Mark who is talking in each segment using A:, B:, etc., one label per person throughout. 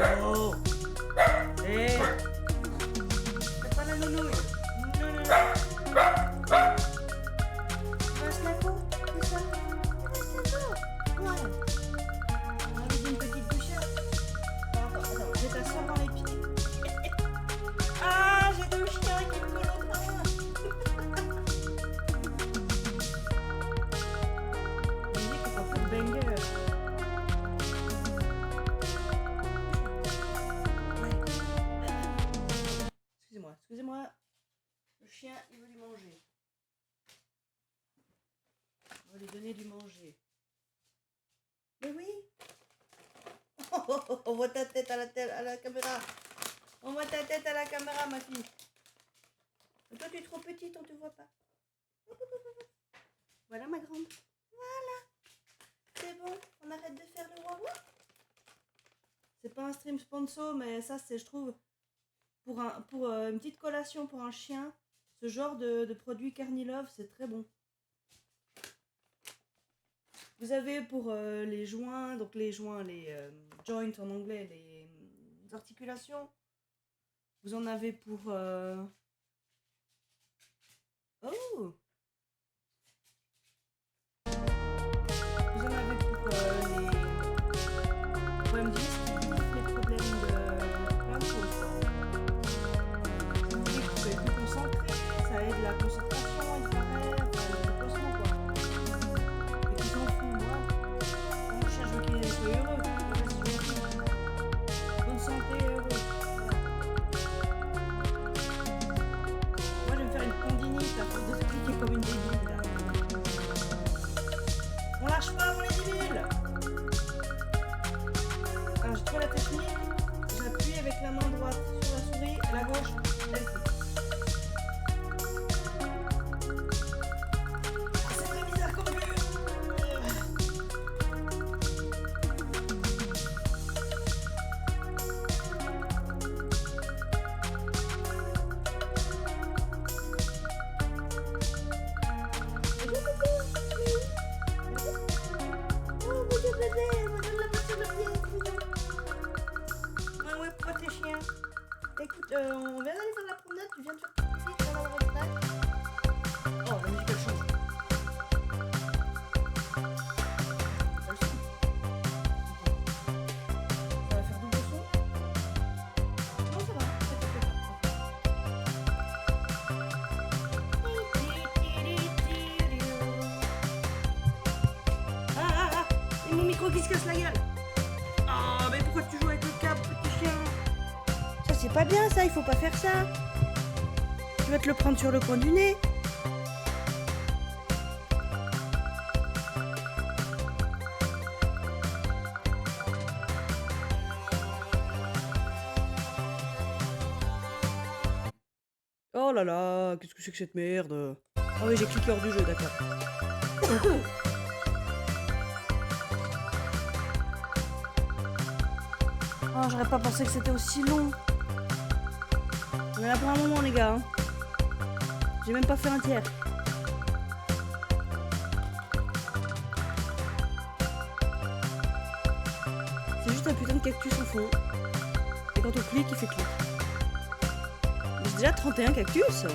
A: Oh. Hé. Fais pas la nounouille. Reste la peau, c'est ça? Reste la peau. Ouais. On a envie d'une petite douchette. Attends, j'ai ta soeur dans les pieds. Ah, j'ai deux chiens qui me collent au bras. On dit que t'en fais de banger. Excusez-moi. Le chien, il veut du manger. On va lui donner du manger. Mais oui. On voit ta tête à la caméra. On voit ta tête à la caméra, ma fille. Et toi, tu es trop petite, on te voit pas. Voilà, ma grande. Voilà. C'est bon, on arrête de faire le wawa. C'est pas un stream sponsor, mais ça, c'est, je trouve, pour une petite collation pour un chien, ce genre de produit Carnilove, c'est très bon. Vous avez pour les joints, les joints, joints en anglais, les articulations. Vous en avez pour... Oh! Vous en avez pour les problèmes digestifs, les problèmes de plein de choses. Si vous voulez que vous soyez plus concentré, ça aide la concentration, il paraît, enfin, le placement, quoi. Et qu'ils en font, moi. Mon chien, je veux qu'il soit heureux. Bonne santé et heureux. Moi, je vais me faire une condinite à force de cliquer comme une débile, là. On lâche pas, on est débiles. Alors, j'ai trouvé la technique. J'appuie avec la main droite sur la souris et la gauche, elle clique. C'est très bizarre comme vue. Écoute, on vient d'aller faire la promenade, tu viens de faire pipi, ça va dans le sac. Oh, la musique elle change. Ça va faire double son. Non, ça va, Ah, et mon micro qui se casse la gueule. Ah, mais pourquoi tu joues avec le câble, petit chien? Ça, c'est pas bien, ça, il faut pas faire ça. Tu vas te le prendre sur le coin du nez. Oh là là, qu'est-ce que c'est que cette merde? Ah oui, j'ai cliqué hors du jeu, d'accord. Oh, j'aurais pas pensé que c'était aussi long. On est là pour un moment, les gars. Hein. J'ai même pas fait un tiers. C'est juste un putain de cactus au fond. Et quand on clique, il fait clic. J'ai déjà 31 cactus.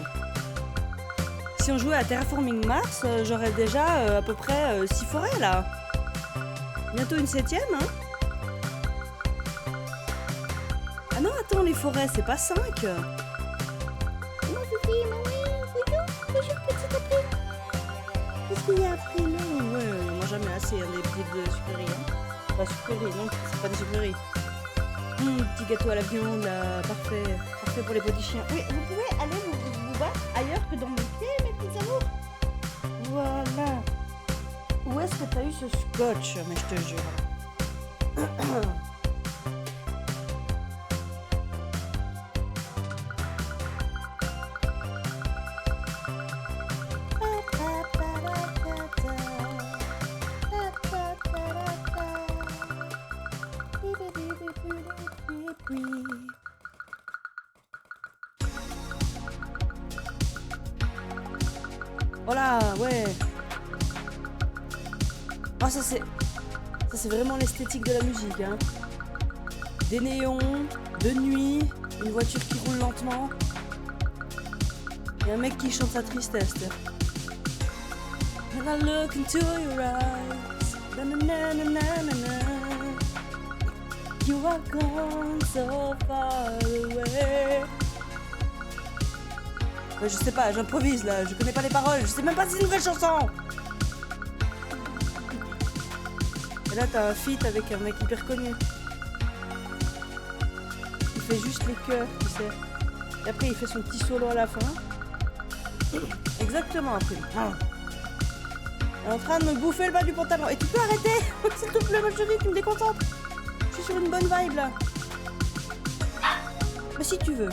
A: Si on jouait à Terraforming Mars, j'aurais déjà à peu près 6 forêts, là. Bientôt une 7ème, hein. Ah non, attends, les forêts, c'est pas 5. Qu'est-ce qu'il y a après, là? Ouais, on mange jamais assez, hein, des petites sucreries. Hein. Pas sucreries, non, c'est pas des sucreries. Petit gâteau à la viande, là, parfait. Parfait pour les petits chiens. Oui, vous pouvez aller vous battre ailleurs que dans mes pieds, mes petits amours. Voilà. Où est-ce que t'as eu ce scotch? Mais je te jure. Voilà, ouais. Ah, ça c'est vraiment l'esthétique de la musique, hein. des néons, de nuit, une voiture qui roule lentement. Et un mec qui chante sa tristesse. And I look into your eyes. Na na na na na na. You are gone so far away. Je sais pas, j'improvise là, je connais pas les paroles, je sais même pas si c'est une vraie chanson. Et là t'as un feat avec un mec hyper connu. Il fait juste les chœurs, tu sais. Et après il fait son petit solo à la fin. Exactement après. Elle est en train de me bouffer le bas du pantalon. Et tu peux arrêter s'il te plaît ma chérie, tu me déconcentres. Je suis sur une bonne vibe là. Mais si tu veux.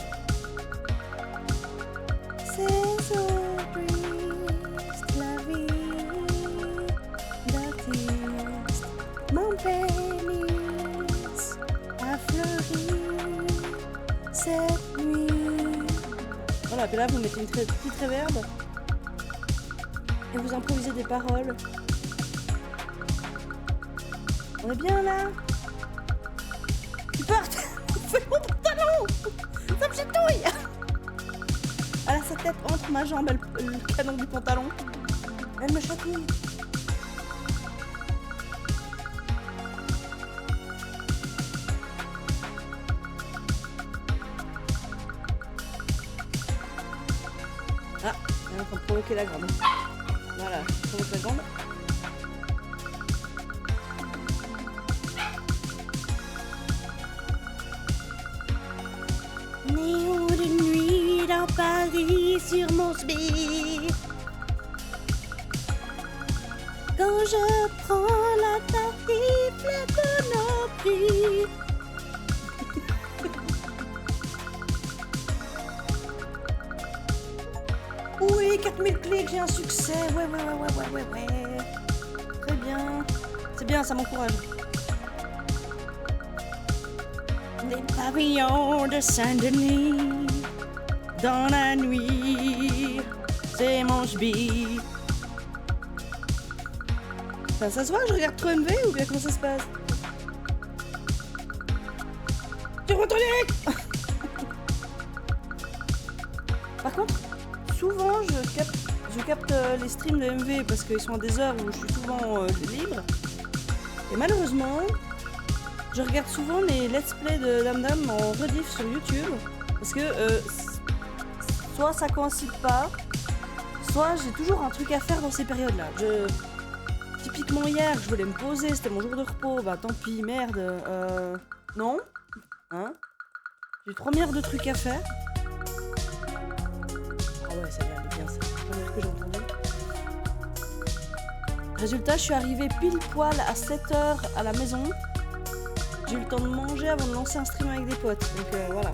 A: C'est so triste la vie d'artiste. Mon pénis a fleuri cette nuit. Voilà, puis là vous mettez une petite réverb et vous improvisez des paroles. On est bien là? Tu pars. Fais mon pantalon. Ça me chatouille. Elle a sa tête entre ma jambe et le canon du pantalon. Elle me chatouille. Ah, elle est en train de provoquer la grande. Voilà, je provoque la grande. Néon de nuit dans Paris sur mon sbire. Quand je prends la tarif de nos prix. Oui, 4000 clics, j'ai un succès. Ouais. Très bien. C'est bien, ça m'encourage. Les pavillons de Saint-Denis, dans la nuit, c'est mon sbire. Ça se voit que je regarde trop MV ou bien comment ça se passe? Tu retournes. Par contre, souvent je capte les streams de MV parce qu'ils sont à des heures où je suis souvent libre. Et malheureusement, je regarde souvent les let's play de Damdam en rediff sur YouTube parce que soit ça coïncide pas, soit j'ai toujours un truc à faire dans ces périodes-là. Typiquement hier, je voulais me poser, c'était mon jour de repos, bah tant pis, merde. Non, hein? J'ai 3 milliards de trucs à faire. Ah ouais, ça vient bien, c'est la première que j'ai entendue. Résultat, je suis arrivée pile poil à 7h à la maison. J'ai eu le temps de manger avant de lancer un stream avec des potes, donc voilà.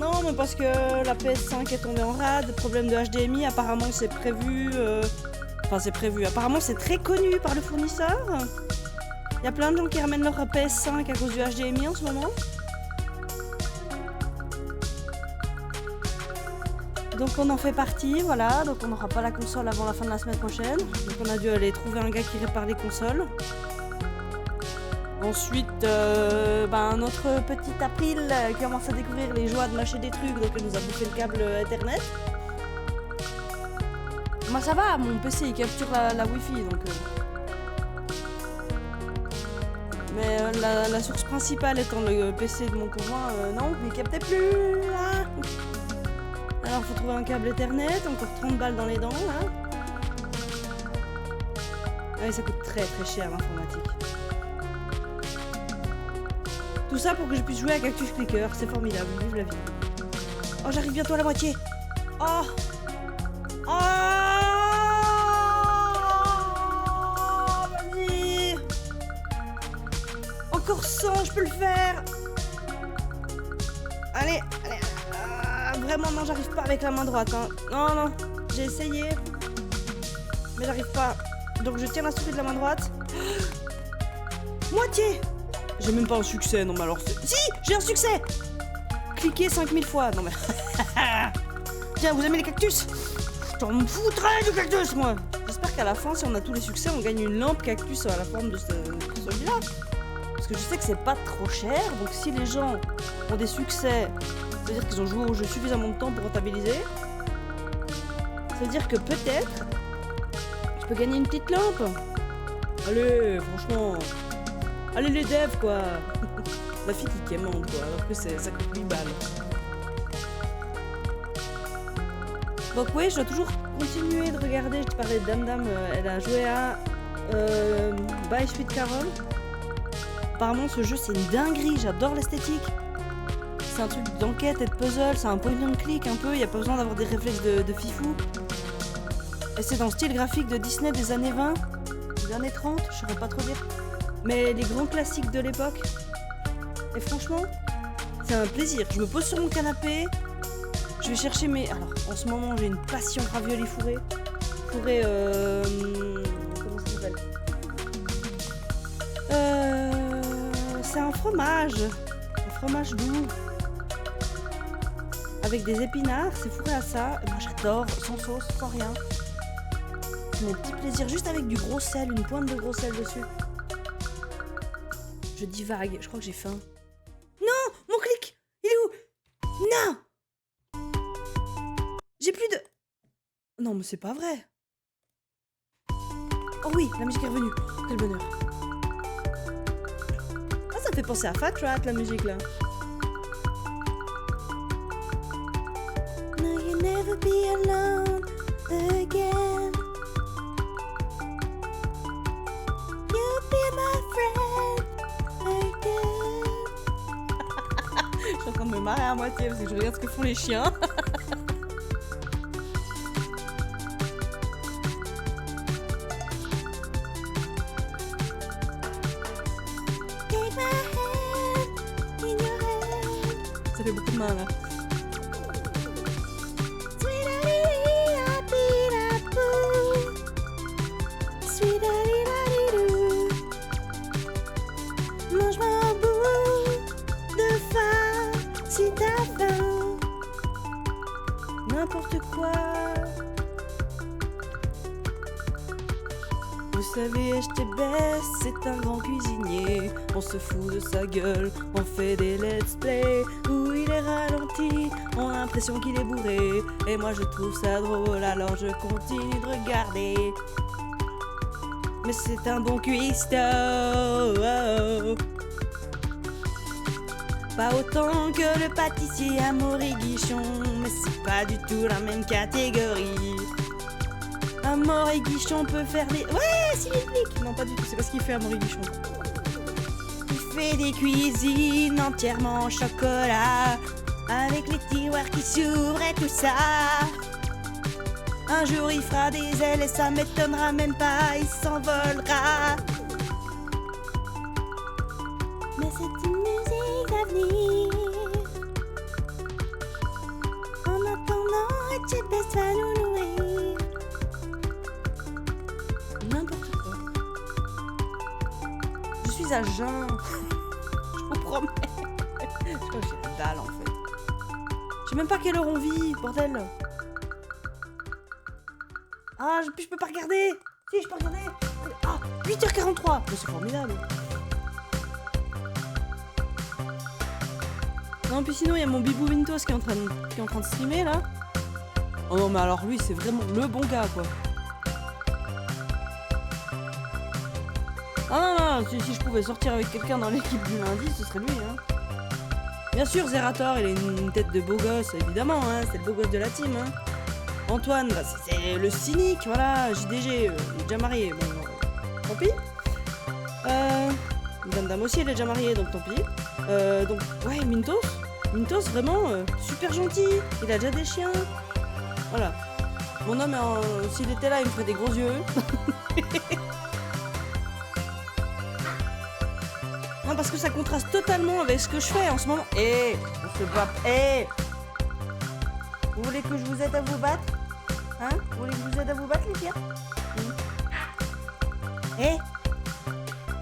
A: Non, mais parce que la PS5 est tombée en rade, problème de HDMI, apparemment c'est prévu... Enfin c'est prévu, apparemment c'est très connu par le fournisseur. Il y a plein de gens qui ramènent leur PS5 à cause du HDMI en ce moment. Donc on en fait partie, voilà, donc on n'aura pas la console avant la fin de la semaine prochaine. Donc on a dû aller trouver un gars qui répare les consoles. Ensuite, notre petit April commence à découvrir les joies de lâcher des trucs, donc elle nous a bouffé le câble Ethernet. Moi ça va, mon PC il capture la Wi-Fi, donc... Mais la source principale étant le PC de mon conjoint, non, il captait plus, là. Alors faut trouver un câble Ethernet, encore 30 balles dans les dents, là. Ouais, ça coûte très très cher l'informatique. Tout ça pour que je puisse jouer à Cactus Clicker, c'est formidable, vive la vie. Oh, j'arrive bientôt à la moitié. Oh, vas-y. Encore 100, je peux le faire. Allez. Vraiment, non, j'arrive pas avec la main droite. Hein. Non, j'ai essayé. Mais j'arrive pas. Donc je tiens la souris de la main droite. Moitié. J'ai même pas un succès, non mais alors c'est... Si, j'ai un succès. Cliquez 5000 fois, non mais... Tiens, vous aimez les cactus? Je t'en foutrais du cactus, moi. J'espère qu'à la fin, si on a tous les succès, on gagne une lampe cactus à la forme de celui-là. parce que je sais que c'est pas trop cher, donc si les gens ont des succès, c'est-à-dire qu'ils ont joué au jeu suffisamment de temps pour rentabiliser, ça veut dire que peut-être je peux gagner une petite lampe. Allez, franchement, allez les devs quoi. Ma fille qui quémande quoi, alors que ça coûte 8 balles. Donc oui, je dois toujours continuer de regarder. Je te parlais de Dame, elle a joué à By Sweet Carol. Apparemment ce jeu c'est une dinguerie, j'adore l'esthétique. C'est un truc d'enquête et de puzzle, c'est un point and click un peu, il n'y a pas besoin d'avoir des réflexes de fifou. Et c'est dans le style graphique de Disney des années 20, des années 30, je saurais pas trop dire. Mais les grands classiques de l'époque. Et franchement, c'est un plaisir. Je me pose sur mon canapé, je vais chercher mes... Alors, en ce moment, j'ai une passion ravioli fourré. Fourré, comment ça s'appelle ? C'est un fromage doux. Avec des épinards, c'est fourré à ça. Et moi, j'adore, sans sauce, sans rien. C'est mon petit plaisir, juste avec du gros sel, une pointe de gros sel dessus. Je divague, je crois que j'ai faim. Non, mon clic, il est où? Non! J'ai plus de... Non, mais c'est pas vrai. Oh oui, la musique est revenue. Oh, quel bonheur. Ah, ça me fait penser à Fat Rat, la musique, là. No, you'll never be alone again. You'll be my friend again. Je suis en train de me marrer à moitié parce que je regarde ce que font les chiens. Ça fait beaucoup de mains là. Mange-moi un bout de faim si t'as faim. N'importe quoi. Vous savez, HTBS, c'est un grand cuisinier. On se fout de sa gueule, on fait des let's play où il est ralenti, on a l'impression qu'il est bourré. Et moi je trouve ça drôle, alors je continue de regarder. Mais c'est un bon cuistot. Pas autant que le pâtissier Amaury Guichon, mais c'est pas du tout la même catégorie. Amaury Guichon peut faire des... Ouais, s'il explique. Non, pas du tout, c'est pas ce qu'il fait Amaury Guichon. Il fait des cuisines entièrement en chocolat, avec les tiroirs qui s'ouvrent et tout ça. Un jour il fera des ailes et ça m'étonnera même pas, il s'envolera. Mais c'est une musique d'avenir. En attendant, HTBS va nous nourrir. N'importe quoi. Je suis à jeun. Je vous promets. Je crois que j'ai la dalle en fait. Je sais même pas quelle heure on vit, bordel. Ah, je peux pas regarder. Si, je peux regarder. Ah, 8h43. Mais c'est formidable. Non, puis sinon, il y a mon Bibou Wintos qui est en train de streamer, là. Oh non, mais alors lui, c'est vraiment le bon gars, quoi. Ah non, si je pouvais sortir avec quelqu'un dans l'équipe du lundi, ce serait lui, hein. Bien sûr, Zerator, il a une tête de beau gosse, évidemment, hein. C'est le beau gosse de la team, hein. Antoine, bah, c'est le cynique, voilà. JDG, il est déjà marié, bon, tant pis. Dame aussi, elle est déjà mariée, donc tant pis. Donc, ouais, Mintos, vraiment, super gentil. Il a déjà des chiens. Voilà. Mon homme, s'il était là, il me ferait des gros yeux. Non, parce que ça contraste totalement avec ce que je fais en ce moment. On se bat. Vous voulez que je vous aide à vous battre? Hein? Vous voulez que je vous aide à vous battre, les chiens?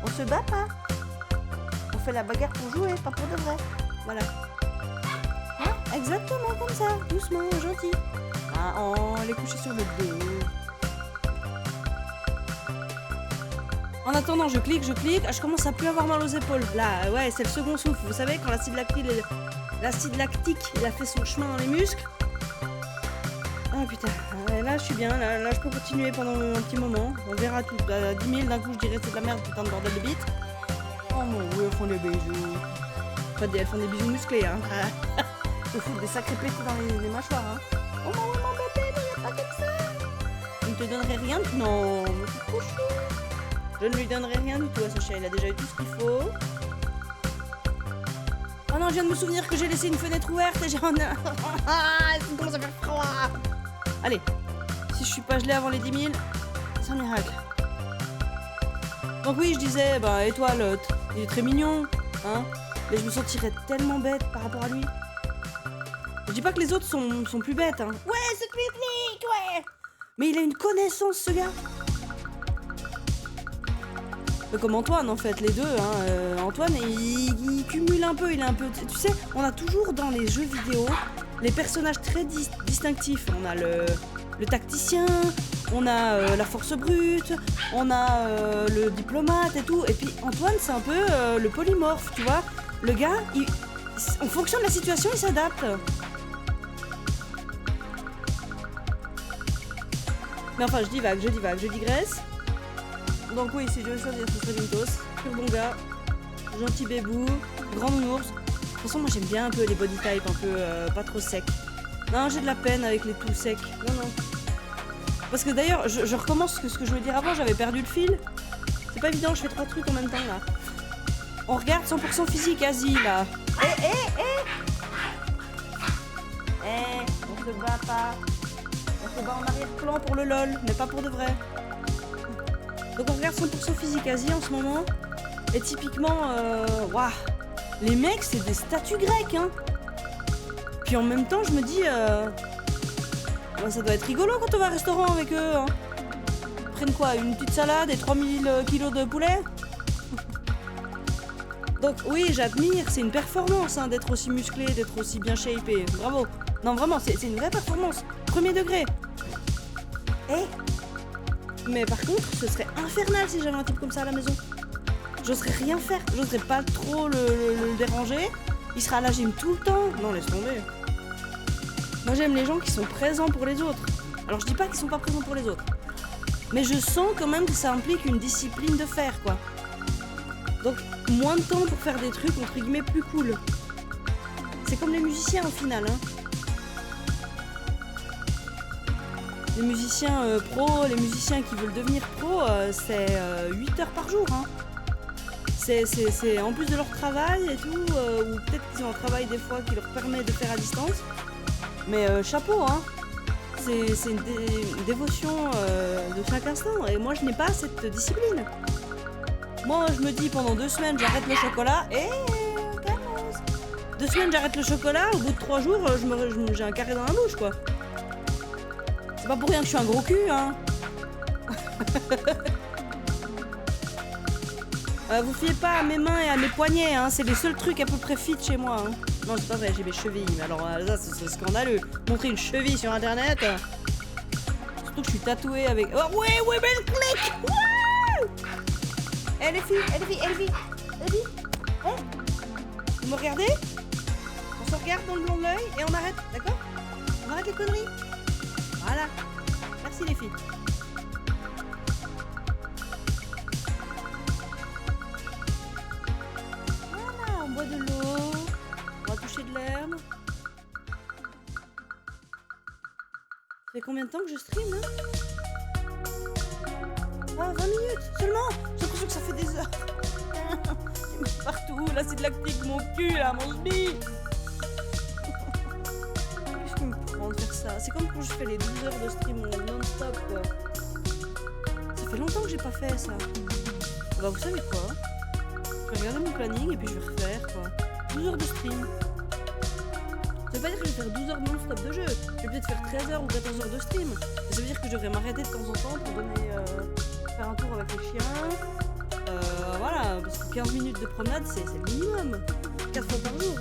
A: On se bat pas? On fait la bagarre pour jouer, pas pour de vrai. Voilà. Hein? Exactement comme ça, doucement, gentil. Ah, oh, elle est couchée sur le dos. En attendant, je clique, ah, je commence à plus avoir mal aux épaules. Là, ouais, c'est le second souffle. Vous savez, quand l'acide lactique, il a fait son chemin dans les muscles. Ah putain, là je suis bien, là je peux continuer pendant un petit moment. On verra tout. À 10 000, d'un coup je dirais c'est de la merde, putain de bordel de bite. Oh mon dieu, elles font des bisous. Enfin, elles font des bisous musclés, hein. Faut foutre des sacrés pétés dans les mâchoires, hein. Oh mon bébé, mais y'a pas comme ça. Il ne te donnerait rien? Non, mais c'est trop chou. Je ne lui donnerai rien du tout à ce chat, il a déjà eu tout ce qu'il faut. Oh non, je viens de me souvenir que j'ai laissé une fenêtre ouverte et j'ai un... Ah, il commence à faire froid. Allez, si je suis pas gelée avant les 10 000, c'est un miracle. Donc oui, je disais, bah Étoile, il est très mignon, hein, mais je me sentirais tellement bête par rapport à lui. Je dis pas que les autres sont plus bêtes, hein. Ouais, c'est technique, ouais. Mais il a une connaissance, ce gars. Comme Antoine, en fait, les deux, hein. Antoine, il cumule un peu, il est un peu... Tu sais, on a toujours dans les jeux vidéo les personnages très distinctifs. On a le tacticien, on a la force brute, on a le diplomate et tout. Et puis Antoine, c'est un peu le polymorphe, tu vois. Le gars, en fonction de la situation, il s'adapte. Mais enfin, je divague, je digresse. Donc oui, si je devais choisir, ce serait Vintos. Pur bon gars, gentil bébou, grand nounours. De toute façon, moi j'aime bien un peu les body type, un peu pas trop secs. Non, j'ai de la peine avec les tout secs. Non. Parce que d'ailleurs, je recommence ce que je voulais dire avant, j'avais perdu le fil. C'est pas évident, je fais 3 trucs en même temps là. On regarde 100% physique, Asie là. On se bat pas. On se bat en arrière-plan pour le lol, mais pas pour de vrai. Donc on regarde 100% physique Asie en ce moment. Et typiquement, waouh, les mecs c'est des statues grecques, hein. Puis en même temps je me dis, ça doit être rigolo quand on va au restaurant avec eux, hein. Ils prennent quoi, une petite salade et 3000 kilos de poulet. Donc oui, j'admire, c'est une performance, hein, d'être aussi musclé, d'être aussi bien shapé. Bravo. Non vraiment, c'est une vraie performance. Premier degré. Mais par contre, ce serait infernal si j'avais un type comme ça à la maison. J'oserais rien faire, j'oserais pas trop le déranger. Il sera à la gym tout le temps. Non, laisse tomber. Moi, j'aime les gens qui sont présents pour les autres. Alors, je dis pas qu'ils sont pas présents pour les autres. Mais je sens quand même que ça implique une discipline de fer, quoi. Donc, moins de temps pour faire des trucs, entre guillemets, plus cool. C'est comme les musiciens, au final, hein. Les musiciens pros, les musiciens qui veulent devenir pros, c'est 8 heures par jour, hein. C'est en plus de leur travail et tout, ou peut-être qu'ils ont un travail des fois qui leur permet de faire à distance. Mais chapeau, hein. C'est une dévotion de chaque instant. Et moi, je n'ai pas cette discipline. Moi, je me dis pendant 2 semaines, j'arrête le chocolat et... calmos. 2 semaines, j'arrête le chocolat. Au bout de 3 jours, j'ai un carré dans la bouche, quoi. C'est pas pour rien que je suis un gros cul, hein. Vous fiez pas à mes mains et à mes poignets, hein. C'est les seuls trucs à peu près fit chez moi, hein. Non, c'est pas vrai, j'ai mes chevilles. Mais alors là, c'est scandaleux. Montrer une cheville sur internet. Surtout que je suis tatouée avec... Oh, ouais, women click. Wouh. Les filles. Vous me regardez? On se regarde dans le blanc de l'œil et on arrête, d'accord? On arrête les conneries. Voilà. Merci les filles. Voilà, on boit de l'eau. On va toucher de l'herbe. Ça fait combien de temps que je stream, hein? Ah, 20 minutes seulement. J'ai l'impression que ça fait des heures. Partout, l'acide lactique, mon cul, là, mon sbi. Qu'est-ce qui me prend de faire ça? C'est comme quand je fais les 12 heures de stream non-stop, quoi. Ça fait longtemps que j'ai pas fait ça. Bah, vous savez quoi? Je vais regarder mon planning et puis je vais refaire, quoi. 12 heures de stream. Ça veut pas dire que je vais faire 12 heures non-stop de jeu. Je vais peut-être faire 13 heures ou 14 heures de stream. Ça veut dire que je devrais m'arrêter de temps en temps pour donner... faire un tour avec les chiens. Voilà, parce que 15 minutes de promenade, c'est le minimum. 4 fois par jour.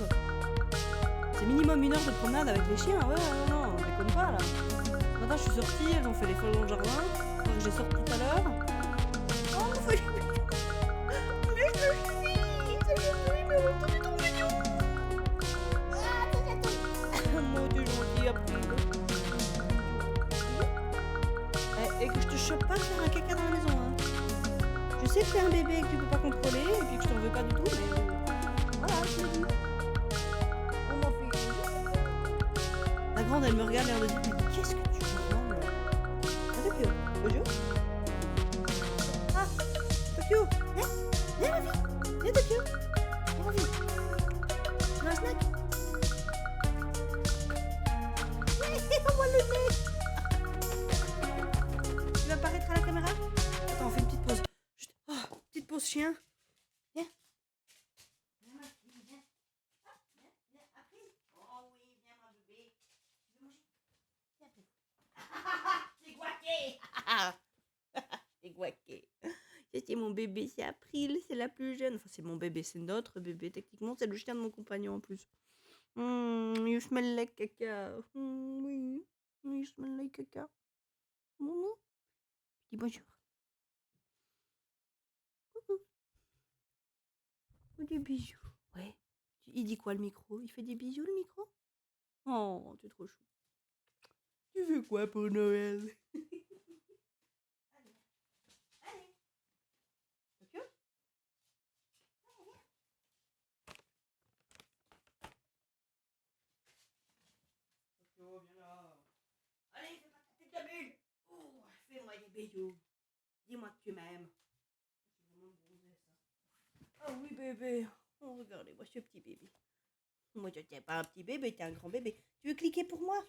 A: C'est minimum 1 heure de promenade avec les chiens. Ouais, non, on déconne pas là. Maintenant, je suis sortie, elles ont fait les folles dans le jardin. Donc, j'ai sorti tout à l'heure. Oh, Mon Dieu, gentil, après. Et que je te chope pas de faire un caca dans la maison, hein. Je sais que t'es un bébé et que tu peux pas contrôler, et puis que je t'en veux pas du tout, mais voilà, je te le dis. On m'en fait une. La grande, elle me regarde l'air de dire, mais qu'est-ce que tu branles? Ah, Tokyo, bonjour. Ah, Tokyo, viens ma fille, viens Tokyo, viens ma fille. Tu veux un snack? On voit le nez. Tu vas apparaître à la caméra? Attends, on fait une petite pause. Chut. Oh, petite pause chien. Viens. Viens ma fille, viens. Ah, viens, viens, April. Oh oui, viens ma bébé. Tu veux manger? Viens April. T'es guaqué. T'es guaqué. C'est mon bébé, c'est April, c'est la plus jeune. Enfin, c'est mon bébé, c'est notre bébé. Techniquement, c'est le chien de mon compagnon en plus. You smell like caca. Oui, you smell like caca. Dis bonjour. Coucou. Des bisous. Ouais. Il dit quoi le micro? Il fait des bisous le micro? Oh, tu es trop chou. Tu veux quoi pour Noël? Allez. Allez. Tokyo? Tokyo, viens là. Allez, fais pas ta tête de bulle. Oh, fais-moi des bisous. Dis-moi que tu m'aimes. C'est vraiment bronzé ça. Oh oui bébé. Oh, regardez-moi ce petit bébé. Moi je t'ai pas un petit bébé, t'es un grand bébé. Tu veux cliquer pour moi?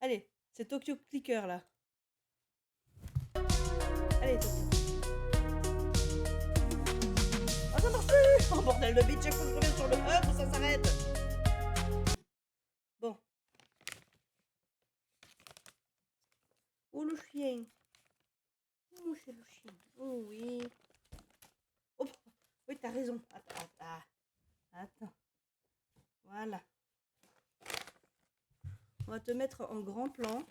A: Allez, c'est Tokyo Clicker là. Allez Tokyo. Oh ça marche plus. Oh bordel de bite, chaque fois que je reviens sur le hub, ça s'arrête. Bon. Oh le chien. Oh c'est le chien. Oh oui. Oh oui t'as raison. Attends. Voilà. On va te mettre en grand plan.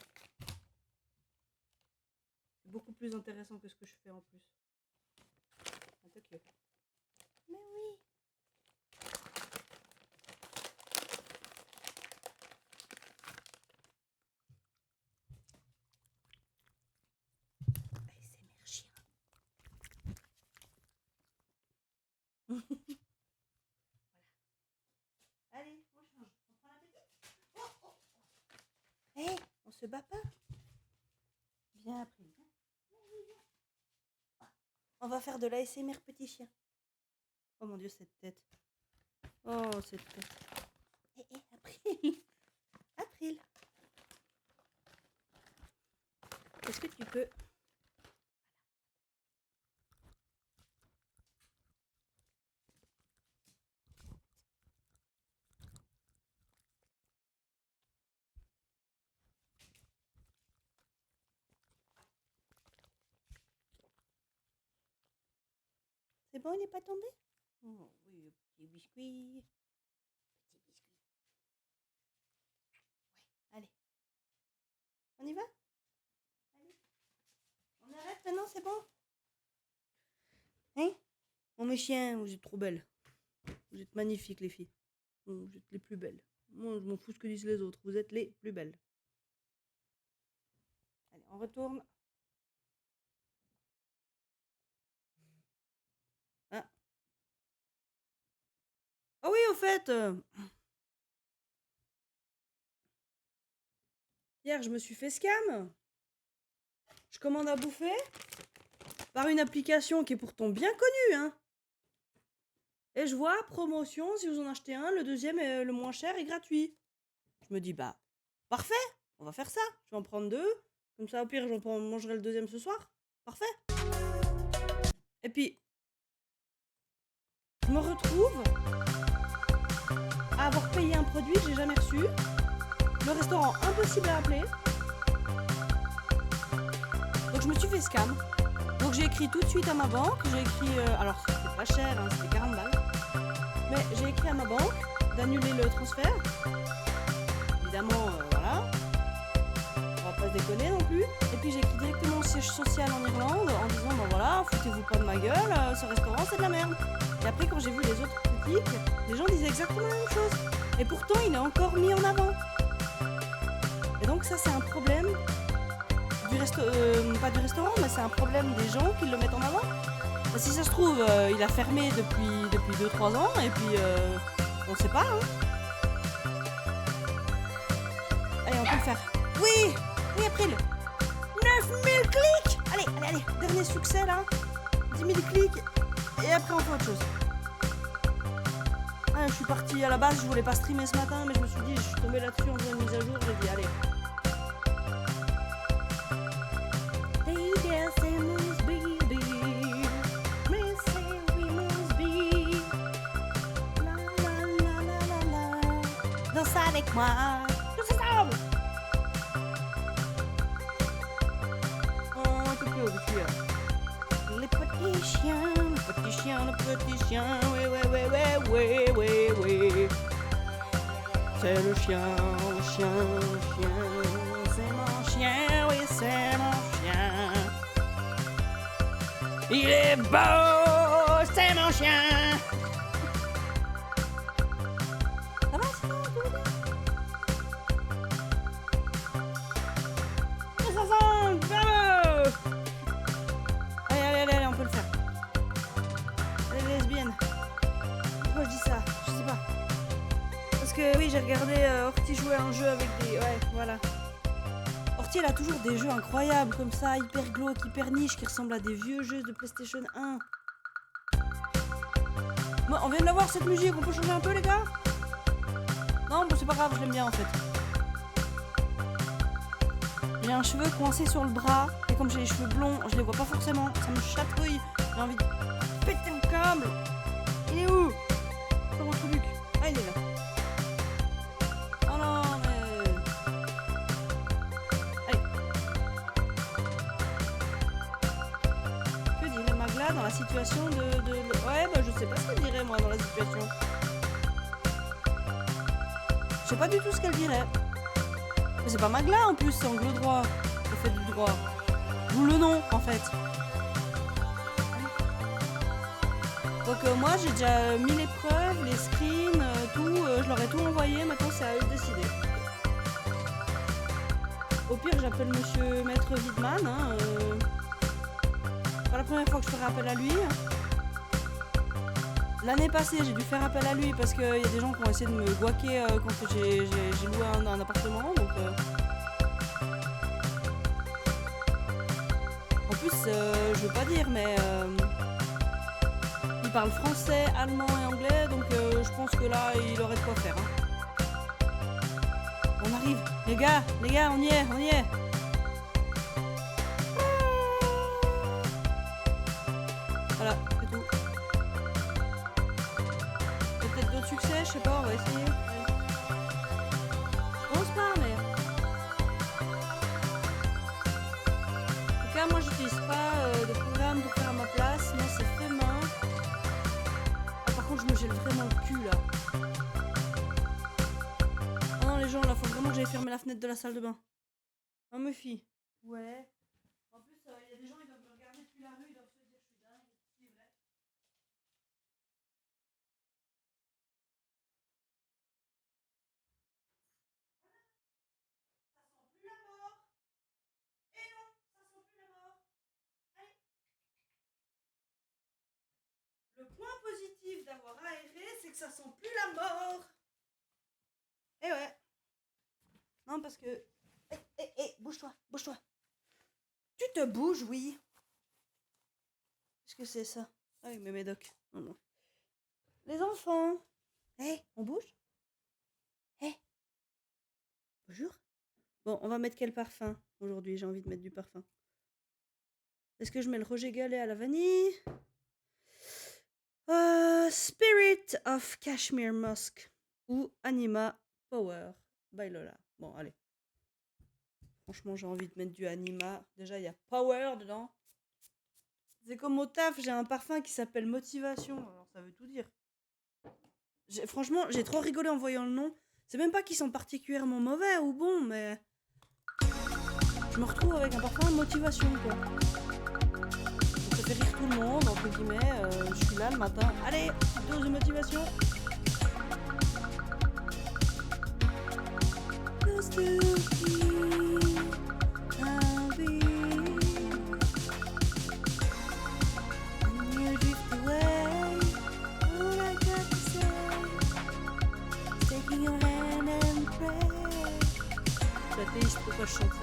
A: C'est beaucoup plus intéressant que ce que je fais en plus. Un Tokyo. Mais oui. ASMR chien. Voilà. Allez, on change. On prend la petite. Oh. Hé, on se bat pas. Viens après. Viens. On va faire de l'ASMR petit chien. Oh mon Dieu, cette tête. Oh, cette tête. Hé, April. April. Est-ce que tu peux... C'est bon, il n'est pas tombé? Oh oui, petit biscuit. Petit biscuit. Ouais, allez. On y va? Allez. On arrête maintenant, c'est bon? Hein? Oh mes chiens, vous êtes trop belles. Vous êtes magnifiques les filles. Vous êtes les plus belles. Moi, je m'en fous ce que disent les autres. Vous êtes les plus belles. Allez, on retourne. Ah. Oh oui, au fait, hier, je me suis fait scam. Je commande à bouffer par une application qui est pourtant bien connue, hein. Et je vois promotion, si vous en achetez un, le deuxième est le moins cher et gratuit. Je me dis, bah, parfait, on va faire ça. Je vais en prendre 2. Comme ça, au pire, mangerai le deuxième ce soir. Parfait. Et puis, je me retrouve à avoir payé un produit que j'ai jamais reçu. Le restaurant impossible à appeler. Donc je me suis fait scam. Donc j'ai écrit tout de suite à ma banque. J'ai écrit, alors c'était pas cher, hein, c'était 40 balles. Mais j'ai écrit à ma banque d'annuler le transfert. Évidemment, voilà. On va pas se déconner non plus. Et puis j'ai écrit directement au siège social en Irlande en disant, ben voilà, foutez-vous pas de ma gueule, ce restaurant c'est de la merde. Et après, quand j'ai vu les autres critiques, les gens disaient exactement la même chose. Et pourtant, il est encore mis en avant. Et donc ça, c'est un problème du pas du restaurant, mais c'est un problème des gens qui le mettent en avant. Si ça se trouve, il a fermé depuis 2-3 ans, et puis on sait pas. Hein. Allez, on peut le faire. Oui, oui, April. 9000 clics. Allez, dernier succès là. 10 000 clics, et après on fait autre chose. Ah, je suis partie à la base, je voulais pas streamer ce matin, mais je me suis dit, je suis tombée là-dessus en faisant une mise à jour, j'ai dit, allez. Danse avec moi, tous ensemble. Oh, t'es plus au-dessus. Les petits chiens, oui. C'est le chien, c'est mon chien, oui, c'est mon chien. Il est beau, c'est mon chien. Ça va, sinon, tout va bien? Tous ensemble, bravo! Allez, on peut le faire. Allez, lesbienne. Pourquoi je dis ça? Je sais pas. Parce que oui, j'ai regardé Horty jouer à un jeu avec des... Ouais, voilà. Horty, elle a toujours des jeux incroyables comme ça, hyper glauques, hyper niche, qui ressemblent à des vieux jeux de PlayStation 1. Bon, on vient de la voir cette musique, on peut changer un peu les gars? Non, bon c'est pas grave, je l'aime bien en fait. J'ai un cheveu coincé sur le bras, et comme j'ai les cheveux blonds, je les vois pas forcément, ça me chatouille. J'ai envie de péter le câble. Il est où? C'est mon truc. Ah, il est là. Oh non, mais... Allez. Que dirait Magla dans la situation de... Ouais, bah je sais pas ce qu'elle dirait moi dans la situation. Je sais pas du tout ce qu'elle dirait. Mais c'est pas Magla en plus, c'est angle droit. Le fait du droit. Ou le nom en fait. Donc moi j'ai déjà mis les preuves, les screens, tout, je leur ai tout envoyé, maintenant c'est à eux de décider. Au pire j'appelle monsieur Maître Widman, hein, c'est pas la première fois que je ferai appel à lui. L'année passée j'ai dû faire appel à lui parce qu'il y a des gens qui ont essayé de me guaquer quand j'ai loué un appartement, donc... En plus, je veux pas dire, mais... Il parle français, allemand et anglais, donc je pense que là, il aurait de quoi faire. Hein. On arrive. Les gars, on y est. Voilà, c'est tout. Peut-être d'autres succès, je sais pas, on va essayer. Je pense pas, mais... En tout cas, moi, j'utilise pas de programme pour faire à ma place. Non, c'est fait main. Par contre, je me gèle vraiment le cul, là. Ah non, les gens, là, faut vraiment que j'aille fermer la fenêtre de la salle de bain. Oh, me fie. Ouais. En plus, il y a des gens, ils doivent me regarder depuis la rue, ils doivent se dire, je suis dingue. C'est vrai. Ça sent plus la mort. Et non, ça sent plus la mort. Allez. Le point positif d'avoir aéré, c'est que ça sent plus la mort. Eh ouais. Non, parce que... bouge-toi. Tu te bouges, oui. Qu'est-ce que c'est ça? Ah oui, mais médoc. Non. Les enfants. On bouge? Bonjour. Bon, on va mettre quel parfum aujourd'hui? J'ai envie de mettre du parfum. Est-ce que je mets le Roger Galet à la vanille? Spirit of Cashmere Musk ou Anima Power by Lola. Bon, allez. Franchement, j'ai envie de mettre du Anima. Déjà, il y a Power dedans. C'est comme au taf, j'ai un parfum qui s'appelle Motivation. Alors, ça veut tout dire. Franchement, j'ai trop rigolé en voyant le nom. C'est même pas qu'ils sont particulièrement mauvais ou bons, mais... Je me retrouve avec un parfum Motivation, quoi. Donc, ça fait rire tout tout le monde, entre guillemets. Je suis là le matin. Allez, petite dose de motivation. Close to me, I'll be. When you drift away, all I got to say is taking your hand and pray. Je suis athéiste, pourquoi je chante ça?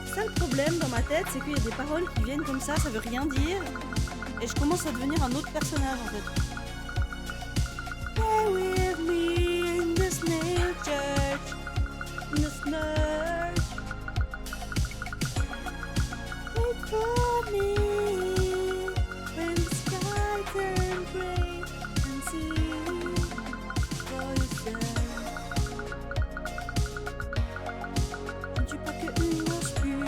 A: C'est ça le problème dans ma tête, c'est qu'il y a des paroles qui viennent comme ça veut rien dire. Et je commence à devenir un autre personnage en fait. Stay with me in the snail church, in the snurch. Wait for me when the sky turns gray and see for yourself. Je ne suis pas que une grosse pute,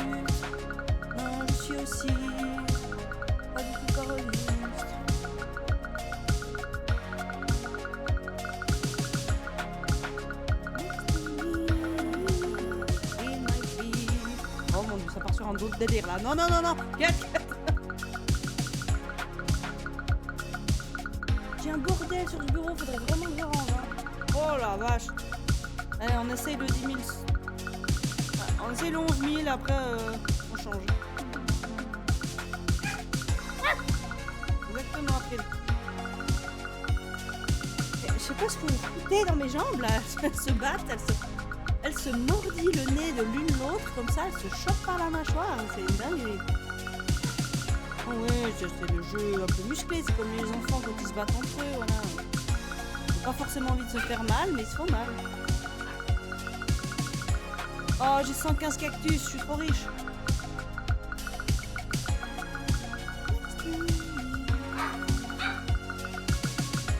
A: non je suis aussi pas du tout paroliste. Oh mon dieu, ça part sur un autre délire là. Non, non, non, non. J'ai un bordel sur ce bureau, faudrait vraiment que je range. Hein. Oh la vache. Allez, on essaye le 10 000. On essaye le 11 000, après on change. Exactement après. Je sais pas ce que vous foutez dans mes jambes là. Elles se battent, elles se mordit le nez de l'une l'autre, comme ça, elles se chopent par la mâchoire. C'est une dinguerie. Oh ouais, c'est le jeu un peu musclé. C'est comme les enfants quand ils se battent entre eux, voilà. Ils n'ont pas forcément envie de se faire mal, mais ils se font mal. Oh, j'ai 115 cactus, je suis trop riche.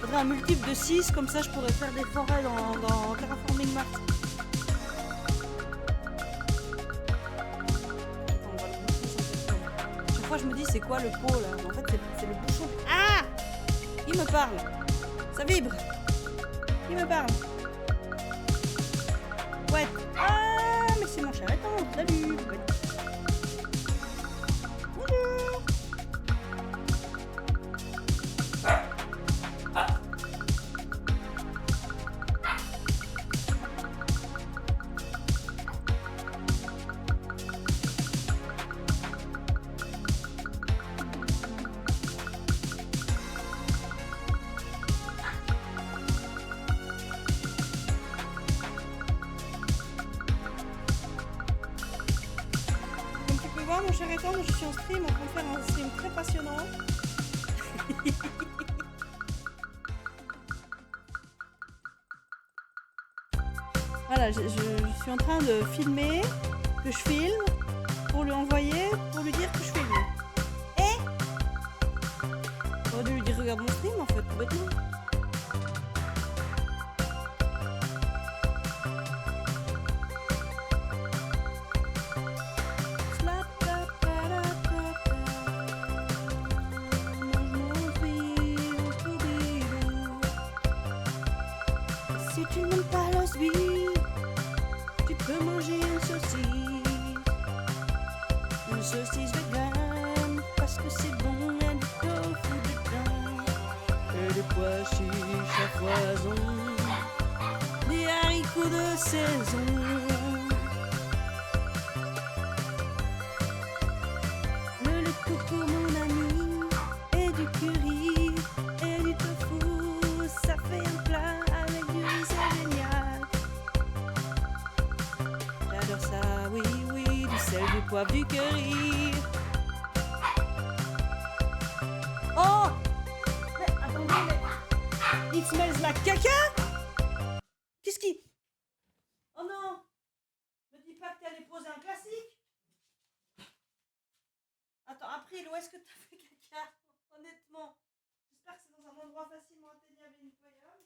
A: Faudrait un multiple de 6, comme ça je pourrais faire des forêts dans Terraforming Mars. Chaque fois je me dis c'est quoi le pot là? En fait c'est le bouchon. Ah! Il me parle. Ça vibre. Il me parle. Ouais. Ah, mais c'est mon cher étang. Salut. Ouais. Bonjour. Mon cher étang, je suis en stream, en train de faire un stream très passionnant. Voilà, je suis en train de filmer, que je filme, pour lui envoyer, pour lui dire que je filme. Et j'aurais dû lui dire regarde mon stream en fait, tout bêtement. Si tu n'aimes pas l'osby, tu peux manger une saucisse vegan, parce que c'est bon, il y a du tofu dedans, et des pois chiches à foison, des haricots de saison. Le lait de coco mon ami, et du curry, et du tofu, ça fait un plat. C'est génial. J'adore ça, oui, oui, du sel, du poivre, du curry. Oh! Mais attendez, mais... It smells like caca? Qu'est-ce qui... Oh non! Me dis pas que t'es allé poser un classique? Attends, April, où est-ce que t'as fait caca? Honnêtement. J'espère que c'est dans un endroit facilement atteignable et nettoyable.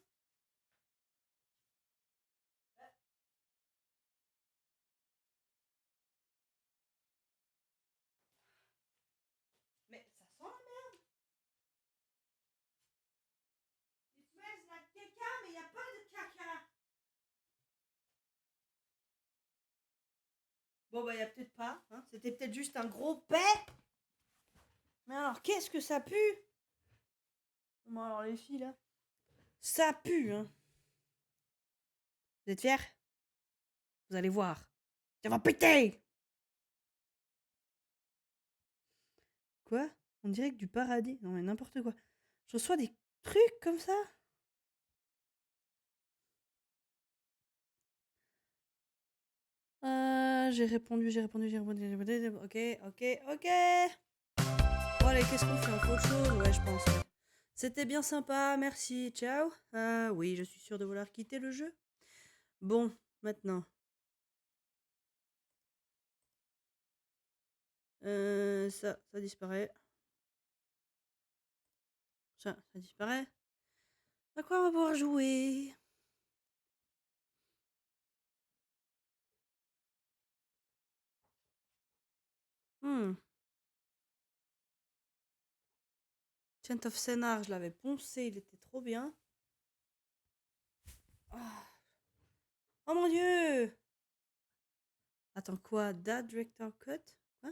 A: Mais ça sent la merde. It smells like caca, mais il n'y a pas de caca. Bon bah il n'y a peut-être pas, hein. C'était peut-être juste un gros paix. Mais alors, qu'est-ce que ça pue? Bon, alors, les filles, là. Ça pue, hein. Vous êtes fiers? Vous allez voir. Ça va péter! Quoi? On dirait que du paradis. Non, mais n'importe quoi. Je reçois des trucs comme ça? J'ai répondu. Ok. Bon, allez, qu'est-ce qu'on fait? On fait autre chose? Ouais, je pense. C'était bien sympa, merci, ciao. Oui, je suis sûre de vouloir quitter le jeu. Bon, maintenant. Ça disparaît. Ça disparaît. À quoi on va pouvoir jouer? Chant of Scénar, je l'avais poncé, il était trop bien. Oh mon dieu! Attends, quoi? That Director Cut? Quoi?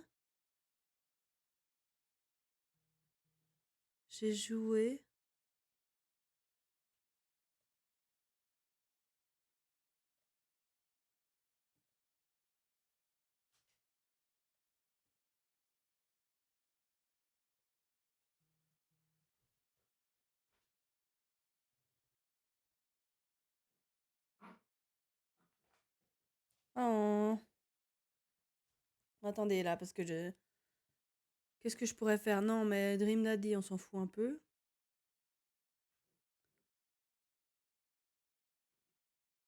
A: J'ai joué. Oh. Attendez là, parce que je... Qu'est-ce que je pourrais faire? Non, mais Dream Daddy, on s'en fout un peu.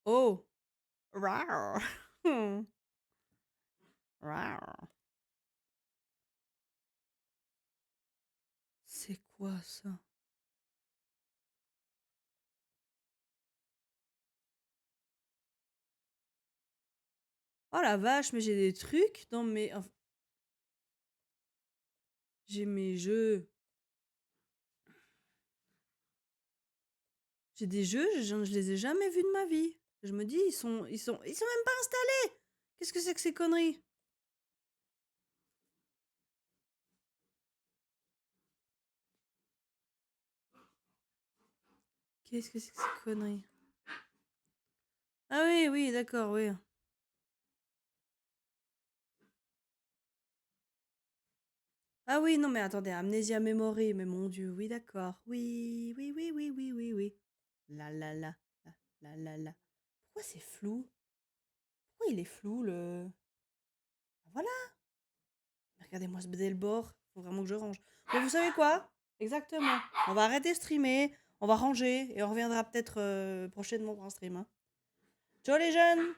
A: Oh! Rawr. Rawr. C'est quoi ça? Oh la vache, mais j'ai des trucs dans mes... J'ai mes jeux. J'ai des jeux, je les ai jamais vus de ma vie. Je me dis, ils sont même pas installés. Qu'est-ce que c'est que ces conneries? Qu'est-ce que c'est que ces conneries? Ah oui, oui, d'accord, oui. Ah oui, non, mais attendez, Amnesia Memory, mais mon Dieu, oui, d'accord. Oui. La la la, la. Pourquoi c'est flou? Pourquoi il est flou, le... Ah, voilà. Regardez-moi ce bel bord. Faut vraiment que je range. Mais vous savez quoi? Exactement. On va arrêter de streamer, on va ranger et on reviendra peut-être prochainement pour un stream. Hein. Ciao les jeunes!